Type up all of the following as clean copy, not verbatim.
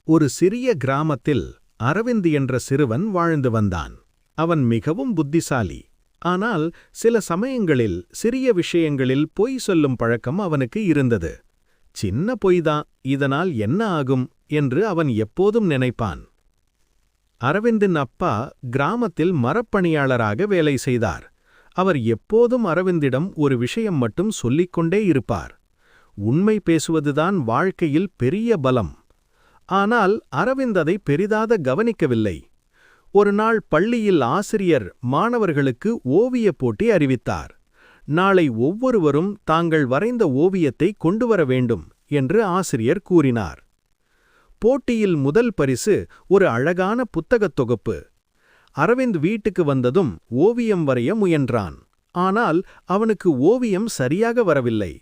ஒரு சிறிய கிராமத்தில் அரவிந்த் என்ற சிறுவன் வாழ்ந்து வந்தான். அவன் மிகவும் புத்திசாலி. ஆனால் சில சமயங்களில் சிறிய விஷயங்களில் பொய் சொல்லும் பழக்கம் அவனுக்கு இருந்தது. சின்ன பொய்தான், இதனால் என்ன ஆகும் என்று அவன் எப்போதும் நினைப்பான். அரவிந்தின் அப்பா கிராமத்தில் மரப்பணியாளராக வேலை செய்தார். அவர் எப்போதும் அரவிந்திடம் ஒரு விஷயம் மட்டும் சொல்லிக்கொண்டே இருப்பார். உண்மை பேசுவதுதான் வாழ்க்கையில் பெரிய பலம். ஆனால் அரவிந்த் அதை பெரிதாக கவனிக்கவில்லை. ஒரு நாள் பள்ளியில் ஆசிரியர் மாணவர்களுக்கு ஓவியப் போட்டி அறிவித்தார். நாளை ஒவ்வொருவரும் தாங்கள் வரைந்த ஓவியத்தை கொண்டுவர வேண்டும் என்று ஆசிரியர் கூறினார். போட்டியில் முதல் பரிசு ஒரு அழகான புத்தகத் தொகுப்பு. அரவிந்த் வீட்டுக்கு வந்ததும் ஓவியம் வரைய முயன்றான். ஆனால் அவனுக்கு ஓவியம் சரியாக வரவில்லை.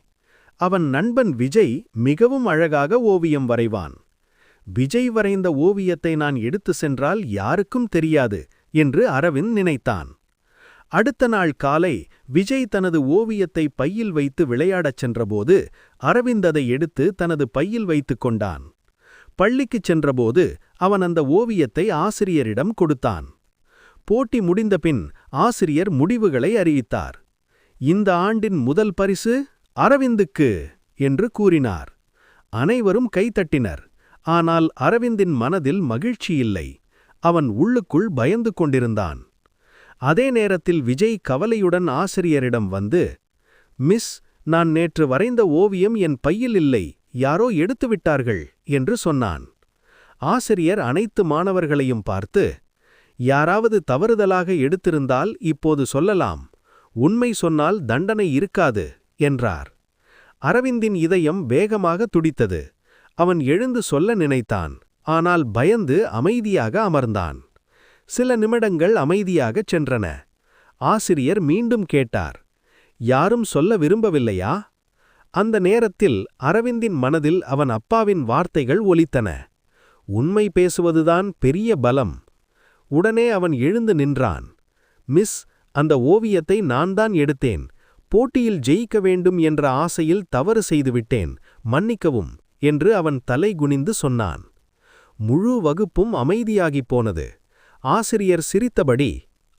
அவன் நண்பன் விஜய் மிகவும் அழகாக ஓவியம் வரைவான். விஜய் வரைந்த ஓவியத்தை நான் எடுத்து சென்றால் யாருக்கும் தெரியாது என்று அரவிந்த் நினைத்தான். அடுத்த நாள் காலை விஜய் தனது ஓவியத்தை பையில் வைத்து விளையாடச் சென்றபோது அரவிந்த் அதை எடுத்து தனது பையில் வைத்துக் கொண்டான். பள்ளிக்குச் சென்றபோது அவன் அந்த ஓவியத்தை ஆசிரியரிடம் கொடுத்தான். போட்டி முடிந்தபின் ஆசிரியர் முடிவுகளை அறிவித்தார். இந்த ஆண்டின் முதல் பரிசு அரவிந்துக்கு என்று கூறினார். அனைவரும் கைதட்டினர். ஆனால் அரவிந்தின் மனதில் மகிழ்ச்சி இல்லை. அவன் உள்ளுக்குள் பயந்து கொண்டிருந்தான். அதே நேரத்தில் விஜய் கவலையுடன் ஆசிரியரிடம் வந்து, மிஸ், நான் நேற்று வரைந்த ஓவியம் என் பையில் இல்லை, யாரோ எடுத்துவிட்டார்கள் என்று சொன்னான். ஆசிரியர் அனைத்து மாணவர்களையும் பார்த்து, யாராவது தவறுதலாக எடுத்திருந்தால் இப்போது சொல்லலாம், உண்மை சொன்னால் தண்டனை இருக்காது என்றார். அரவிந்தின் இதயம் வேகமாக துடித்தது. அவன் எழுந்து சொல்ல நினைத்தான். ஆனால் பயந்து அமைதியாக அமர்ந்தான். சில நிமிடங்கள் அமைதியாகச் சென்றன. ஆசிரியர் மீண்டும் கேட்டார், யாரும் சொல்ல விரும்பவில்லையா? அந்த நேரத்தில் அரவிந்தின் மனதில் அவன் அப்பாவின் வார்த்தைகள் ஒலித்தன. உண்மை பேசுவதுதான் பெரிய பலம். உடனே அவன் எழுந்து நின்றான். மிஸ், அந்த ஓவியத்தை நான் தான் எடுத்தேன். போட்டியில் ஜெயிக்க வேண்டும் என்ற ஆசையில் தவறு செய்துவிட்டேன், மன்னிக்கவும் என்று அவன் தலை குனிந்து சொன்னான். முழு வகுப்பும் அமைதியாகிப் போனது. ஆசிரியர் சிரித்தபடி,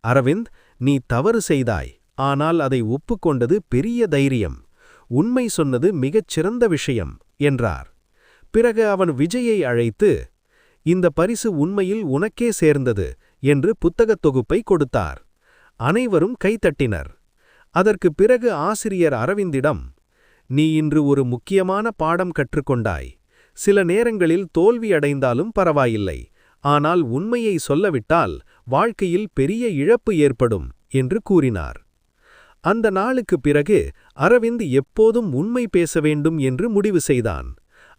அரவிந்த், நீ தவறு செய்தாய், ஆனால் அதை ஒப்புக்கொண்டது பெரிய தைரியம். உண்மை சொன்னது மிகச் சிறந்த விஷயம் என்றார். பிறகு அவன் விஜயை அழைத்து, இந்த பரிசு உண்மையில் உனக்கே சேர்ந்தது என்று புத்தகத் தொகுப்பை கொடுத்தார். அனைவரும் கைதட்டினர். அதற்கு பிறகு ஆசிரியர் அரவிந்திடம், நீ இன்று ஒரு முக்கியமான பாடம் கற்றுக்கொண்டாய். சில நேரங்களில் தோல்வி அடைந்தாலும் பரவாயில்லை, ஆனால் உண்மையை சொல்லவிட்டால் வாழ்க்கையில் பெரிய இழப்பு ஏற்படும் என்று கூறினார். அந்த நாளுக்கு பிறகு அரவிந்த் எப்போதும் உண்மை பேச வேண்டும் என்று முடிவு செய்தான்.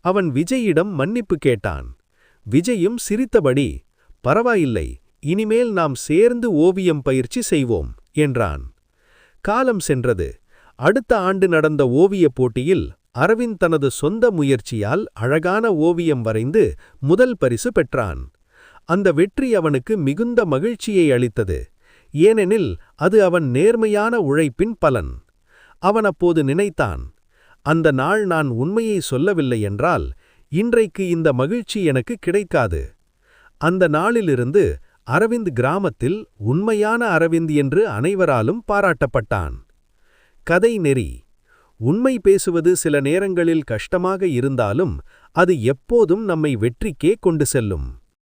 அவன் விஜயிடம் மன்னிப்பு கேட்டான். விஜயும் சிரித்தபடி, பரவாயில்லை, இனிமேல் நாம் சேர்ந்து ஓவியம் பயிற்சி செய்வோம் என்றான். காலம் சென்றது. அடுத்த ஆண்டு நடந்த ஓவியப் போட்டியில் அரவிந்த் தனது சொந்த முயற்சியால் அழகான ஓவியம் வரைந்து முதல் பரிசு பெற்றான். அந்த வெற்றி அவனுக்கு மிகுந்த மகிழ்ச்சியை அளித்தது. ஏனெனில் அது அவன் நேர்மையான உழைப்பின் பலன். அவன் அப்போது நினைத்தான், அந்த நாள் நான் உண்மையை சொல்லவில்லை என்றால் இன்றைக்கு இந்த மகிழ்ச்சி எனக்கு கிடைக்காது. அந்த நாளிலிருந்து அரவிந்த் கிராமத்தில் உண்மையான அரவிந்த் என்று அனைவராலும் பாராட்டப்பட்டான். கதை நெறி: உண்மை பேசுவது சில நேரங்களில் கஷ்டமாக இருந்தாலும் அது எப்போதும் நம்மை வெற்றிக்கே கொண்டு செல்லும்.